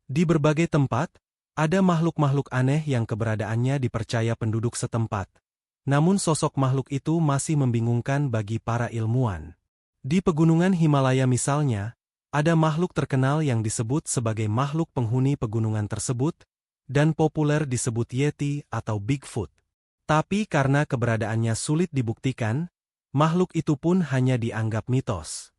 Di berbagai tempat, ada makhluk-makhluk aneh yang keberadaannya dipercaya penduduk setempat. Namun sosok makhluk itu masih membingungkan bagi para ilmuwan. Di pegunungan Himalaya misalnya, ada makhluk terkenal yang disebut sebagai makhluk penghuni pegunungan tersebut, dan populer disebut Yeti atau Bigfoot. Tapi karena keberadaannya sulit dibuktikan, makhluk itu pun hanya dianggap mitos.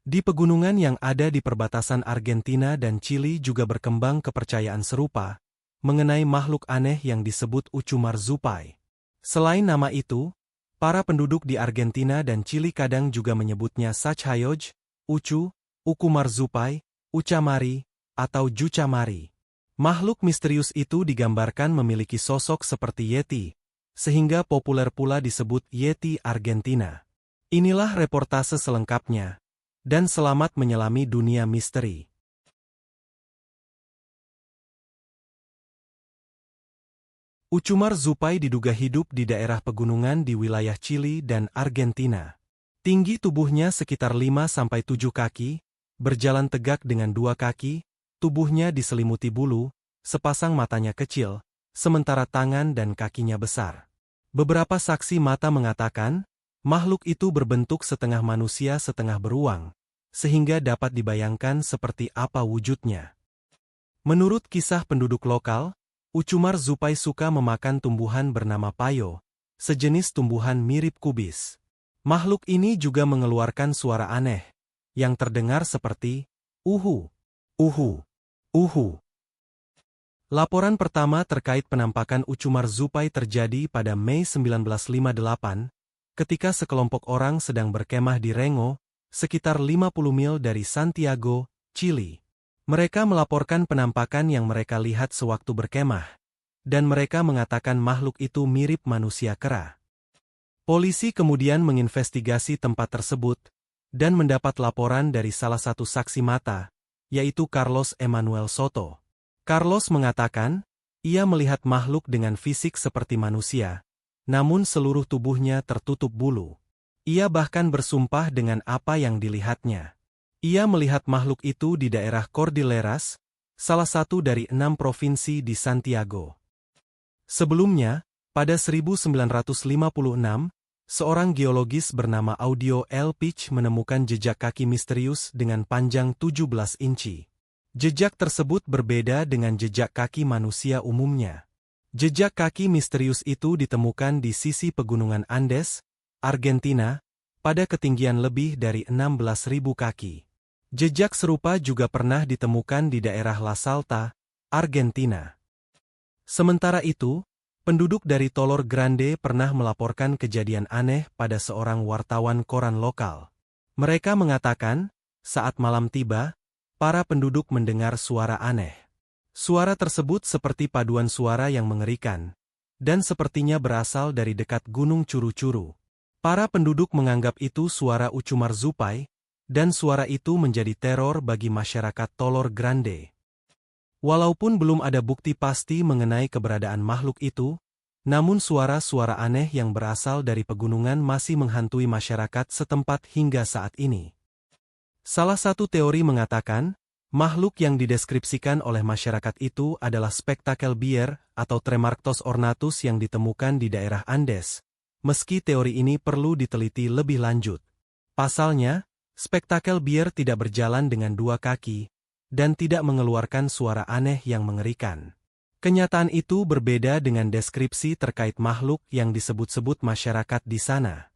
Di pegunungan yang ada di perbatasan Argentina dan Chili juga berkembang kepercayaan serupa mengenai makhluk aneh yang disebut Ucu Marzupai. Selain nama itu, para penduduk di Argentina dan Chili kadang juga menyebutnya Sachayoj, Ucu, Uku Marzupai, Ucamari, atau Jucamari. Makhluk misterius itu digambarkan memiliki sosok seperti Yeti, sehingga populer pula disebut Yeti Argentina. Inilah reportase selengkapnya. Dan selamat menyelami dunia misteri. Ucu Marzupai diduga hidup di daerah pegunungan di wilayah Chili dan Argentina. Tinggi tubuhnya sekitar 5-7 kaki, berjalan tegak dengan 2 kaki, tubuhnya diselimuti bulu, sepasang matanya kecil, sementara tangan dan kakinya besar. Beberapa saksi mata mengatakan, makhluk itu berbentuk setengah manusia setengah beruang, sehingga dapat dibayangkan seperti apa wujudnya. Menurut kisah penduduk lokal, Ucu Marzupai suka memakan tumbuhan bernama payo, sejenis tumbuhan mirip kubis. Makhluk ini juga mengeluarkan suara aneh, yang terdengar seperti uhu, uhu, uhu. Laporan pertama terkait penampakan Ucu Marzupai terjadi pada Mei 1958, ketika sekelompok orang sedang berkemah di Rengo, sekitar 50 mil dari Santiago, Chili. Mereka melaporkan penampakan yang mereka lihat sewaktu berkemah, dan mereka mengatakan makhluk itu mirip manusia kera. Polisi kemudian menginvestigasi tempat tersebut, dan mendapat laporan dari salah satu saksi mata, yaitu Carlos Emmanuel Soto. Carlos mengatakan, ia melihat makhluk dengan fisik seperti manusia, namun seluruh tubuhnya tertutup bulu. Ia bahkan bersumpah dengan apa yang dilihatnya. Ia melihat makhluk itu di daerah Cordilleras, salah satu dari 6 provinsi di Santiago. Sebelumnya, pada 1956, seorang geologis bernama Audio L. Pitch menemukan jejak kaki misterius dengan panjang 17 inci. Jejak tersebut berbeda dengan jejak kaki manusia umumnya. Jejak kaki misterius itu ditemukan di sisi pegunungan Andes, Argentina, pada ketinggian lebih dari 16.000 kaki. Jejak serupa juga pernah ditemukan di daerah La Salta, Argentina. Sementara itu, penduduk dari Tolor Grande pernah melaporkan kejadian aneh pada seorang wartawan koran lokal. Mereka mengatakan, saat malam tiba, para penduduk mendengar suara aneh. Suara tersebut seperti paduan suara yang mengerikan, dan sepertinya berasal dari dekat Gunung Curu-Curu. Para penduduk menganggap itu suara Ucu Marzupai, dan suara itu menjadi teror bagi masyarakat Tolor Grande. Walaupun belum ada bukti pasti mengenai keberadaan makhluk itu, namun suara-suara aneh yang berasal dari pegunungan masih menghantui masyarakat setempat hingga saat ini. Salah satu teori mengatakan, makhluk yang dideskripsikan oleh masyarakat itu adalah spektakel bier atau Tremarctos ornatus yang ditemukan di daerah Andes. Meski teori ini perlu diteliti lebih lanjut. Pasalnya, spektakel bier tidak berjalan dengan 2 kaki, dan tidak mengeluarkan suara aneh yang mengerikan. Kenyataan itu berbeda dengan deskripsi terkait makhluk yang disebut-sebut masyarakat di sana.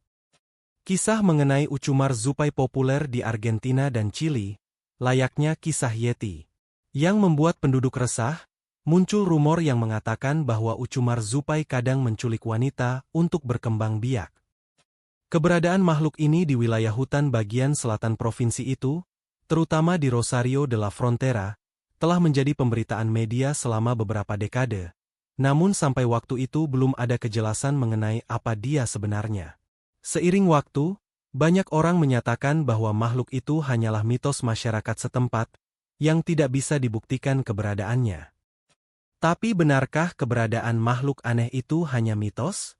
Kisah mengenai Ucu Marzupai populer di Argentina dan Chili, layaknya kisah Yeti. Yang membuat penduduk resah, muncul rumor yang mengatakan bahwa Ucu Marzupai kadang menculik wanita untuk berkembang biak. Keberadaan makhluk ini di wilayah hutan bagian selatan provinsi itu, terutama di Rosario de la Frontera, telah menjadi pemberitaan media selama beberapa dekade. Namun sampai waktu itu belum ada kejelasan mengenai apa dia sebenarnya. Seiring waktu, banyak orang menyatakan bahwa makhluk itu hanyalah mitos masyarakat setempat, yang tidak bisa dibuktikan keberadaannya. Tapi benarkah keberadaan makhluk aneh itu hanya mitos?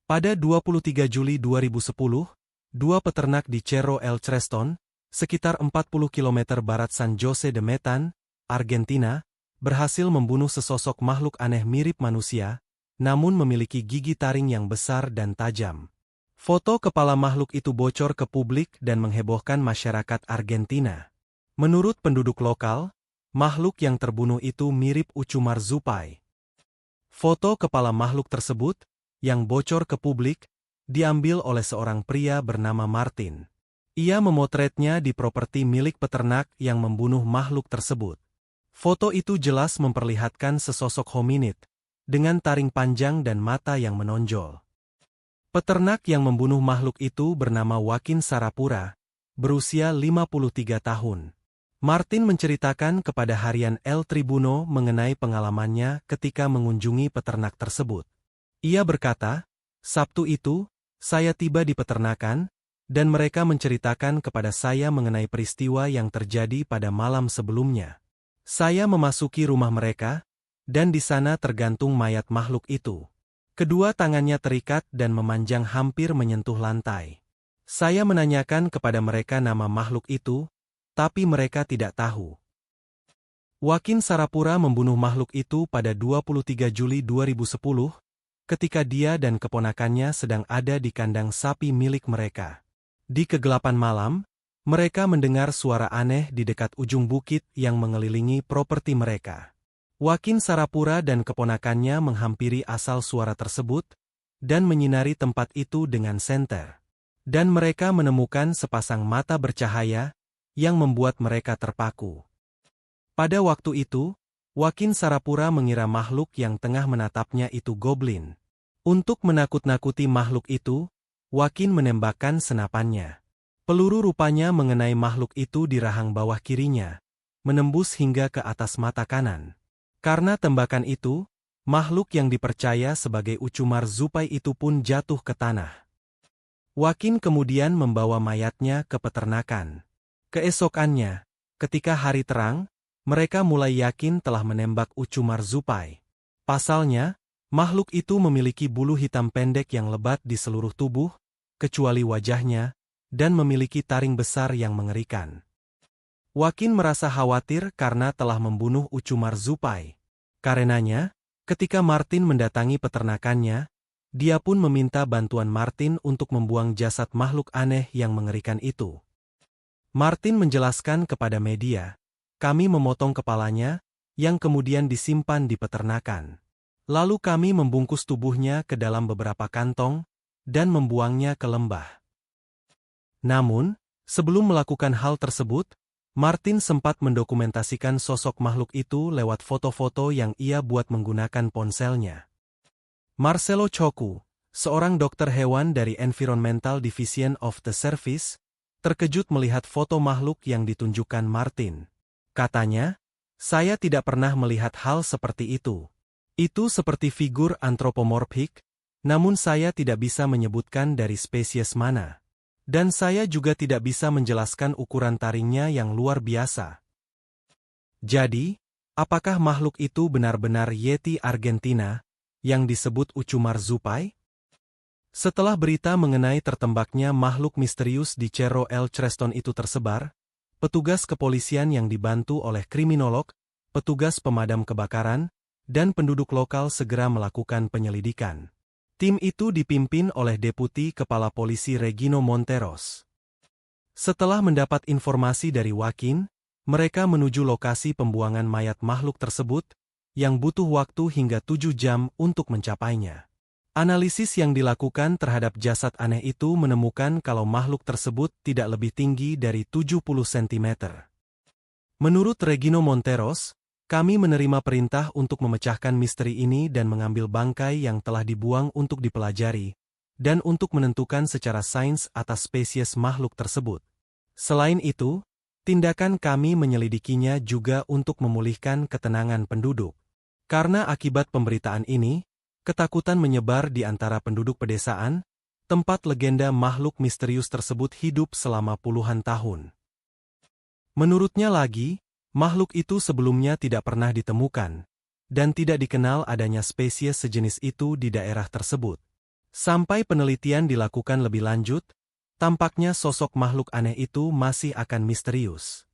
Pada 23 Juli 2010, 2 peternak di Cerro El Creston, sekitar 40 km barat San Jose de Metan, Argentina, berhasil membunuh sesosok makhluk aneh mirip manusia, namun memiliki gigi taring yang besar dan tajam. Foto kepala makhluk itu bocor ke publik dan menghebohkan masyarakat Argentina. Menurut penduduk lokal, makhluk yang terbunuh itu mirip ucumar zupai. Foto kepala makhluk tersebut, yang bocor ke publik, diambil oleh seorang pria bernama Martin. Ia memotretnya di properti milik peternak yang membunuh makhluk tersebut. Foto itu jelas memperlihatkan sesosok hominid, dengan taring panjang dan mata yang menonjol. Peternak yang membunuh makhluk itu bernama Joaquin Sarapura, berusia 53 tahun. Martin menceritakan kepada harian El Tribuno mengenai pengalamannya ketika mengunjungi peternak tersebut. Ia berkata, "Sabtu itu, saya tiba di peternakan, dan mereka menceritakan kepada saya mengenai peristiwa yang terjadi pada malam sebelumnya. Saya memasuki rumah mereka, dan di sana tergantung mayat makhluk itu. Kedua tangannya terikat dan memanjang hampir menyentuh lantai. Saya menanyakan kepada mereka nama makhluk itu, tapi mereka tidak tahu." Joaquin Sarapura membunuh makhluk itu pada 23 Juli 2010, ketika dia dan keponakannya sedang ada di kandang sapi milik mereka. Di kegelapan malam, mereka mendengar suara aneh di dekat ujung bukit yang mengelilingi properti mereka. Joaquin Sarapura dan keponakannya menghampiri asal suara tersebut, dan menyinari tempat itu dengan senter. Dan mereka menemukan sepasang mata bercahaya, yang membuat mereka terpaku. Pada waktu itu, Joaquin Sarapura mengira makhluk yang tengah menatapnya itu goblin. Untuk menakut-nakuti makhluk itu, Joaquin menembakkan senapannya. Peluru rupanya mengenai makhluk itu di rahang bawah kirinya, menembus hingga ke atas mata kanan. Karena tembakan itu, makhluk yang dipercaya sebagai ucumar zupai itu pun jatuh ke tanah. Joaquin kemudian membawa mayatnya ke peternakan. Keesokannya, ketika hari terang, mereka mulai yakin telah menembak ucumar zupai. Pasalnya, makhluk itu memiliki bulu hitam pendek yang lebat di seluruh tubuh, kecuali wajahnya, dan memiliki taring besar yang mengerikan. Joaquin merasa khawatir karena telah membunuh ucumar zupai. Karenanya, ketika Martin mendatangi peternakannya, dia pun meminta bantuan Martin untuk membuang jasad makhluk aneh yang mengerikan itu. Martin menjelaskan kepada media, "Kami memotong kepalanya, yang kemudian disimpan di peternakan. Lalu kami membungkus tubuhnya ke dalam beberapa kantong, dan membuangnya ke lembah." Namun, sebelum melakukan hal tersebut, Martin sempat mendokumentasikan sosok makhluk itu lewat foto-foto yang ia buat menggunakan ponselnya. Marcelo Choku, seorang dokter hewan dari Environmental Division of the Service, terkejut melihat foto makhluk yang ditunjukkan Martin. Katanya, "Saya tidak pernah melihat hal seperti itu. Itu seperti figur antropomorfik, namun saya tidak bisa menyebutkan dari spesies mana. Dan saya juga tidak bisa menjelaskan ukuran taringnya yang luar biasa." Jadi, apakah makhluk itu benar-benar Yeti Argentina, yang disebut ucumar zupai? Setelah berita mengenai tertembaknya makhluk misterius di Cerro El Creston itu tersebar, petugas kepolisian yang dibantu oleh kriminolog, petugas pemadam kebakaran, dan penduduk lokal segera melakukan penyelidikan. Tim itu dipimpin oleh Deputi Kepala Polisi Regino Monteros. Setelah mendapat informasi dari Joaquin, mereka menuju lokasi pembuangan mayat makhluk tersebut, yang butuh waktu hingga 7 jam untuk mencapainya. Analisis yang dilakukan terhadap jasad aneh itu menemukan kalau makhluk tersebut tidak lebih tinggi dari 70 cm. Menurut Regino Monteros, "Kami menerima perintah untuk memecahkan misteri ini dan mengambil bangkai yang telah dibuang untuk dipelajari, dan untuk menentukan secara sains atas spesies makhluk tersebut. Selain itu, tindakan kami menyelidikinya juga untuk memulihkan ketenangan penduduk. Karena akibat pemberitaan ini, ketakutan menyebar di antara penduduk pedesaan, tempat legenda makhluk misterius tersebut hidup selama puluhan tahun." Menurutnya lagi, makhluk itu sebelumnya tidak pernah ditemukan, dan tidak dikenal adanya spesies sejenis itu di daerah tersebut. Sampai penelitian dilakukan lebih lanjut, tampaknya sosok makhluk aneh itu masih akan misterius.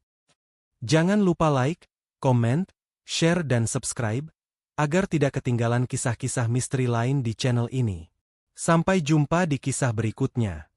Jangan lupa like, komen, share dan subscribe, agar tidak ketinggalan kisah-kisah misteri lain di channel ini. Sampai jumpa di kisah berikutnya.